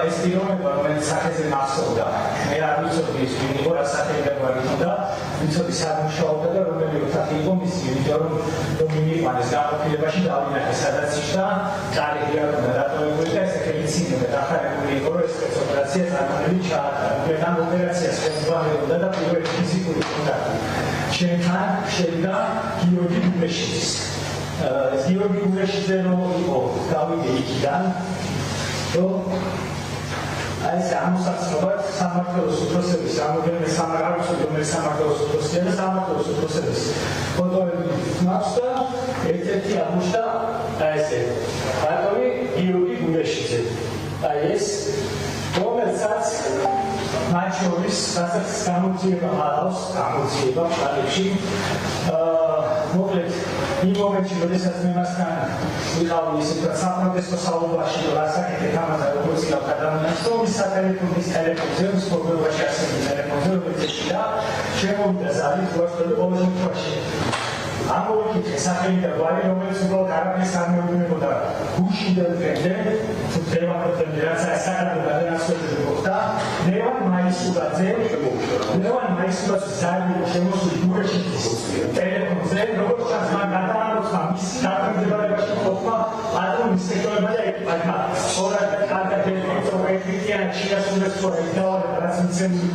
ეს პიროვნება, რომელიც სახეზე მახსოვდა, მე არ ვიცოდი ის ვინ იყო, რა სახელი გვარითოდა, ვიცოდი სად მუშაობდა და რომელი ოთახი იყო მისი, იმიტომ რომ მიიყვანეს განყოფილებაში დავინახე სადაც ისდა, კარი არ უნდა დატოვებული და ეს ხელიცინებდა დახარებული იყო, რომ ეს სპეცოპერაცია წარმატებით ჩაატარა. უკეთან ოპერაციას ხელმძღვანელობდა და პირველი ფიზიკური კონტაქტი ჩემთან შევიდა გიორგი გულეშიძის. გიორგი გულეშიძე რომ იყო, გავიდე იქიდან, რომ ეს ამოსაცნობად სამართლოს უფროსების ამოდენე სამართლოს უფროსია და სამართლოს უფროსების ფოტოები მაქვს და ერთ-ერთი აღმოჩნდა ესე ბატონი გიორგი გულეშიძე. ეს რომელსაც მათ შორის რასაც გამოძიება მალავს, გამოძიება ხალხში მოკლედ იმ მომენტში, როდესაც მე მასთან ვიყავი ისეთ საფრანგეთის საუბარში, რასაკეთებ ამაზე როგორც გავ ადამიანს, რომ სატელეფონის ტელეფონზე, სპორტობაში არსებული ტელეფონზე, რომელიც ეშია, შემოვიდა ზარი ვარსკვლავი ყოველ შემთხვევაში. ამოვიკითხე სახელი და გვარი, რომელიც უბრალოდ არაფერს არ მეუბნებოდა გუშინდელ დღემდე, თუ დღევანდელ რაც საკადრო გადანაცვლები მოხდა, ლევან მაისურაძე ზარი შემოსული გულეშიძის ტელეფონზე, როგორც ჩანს მან გადაამოწმა მისი დაქვემდებარებაში ყოფნა პატრონის სექტორებმა და ეკიპაჟმა. სწორად და კარგად ერთიანი შეასრულეს სწორედ დავალება, რაც მიცემული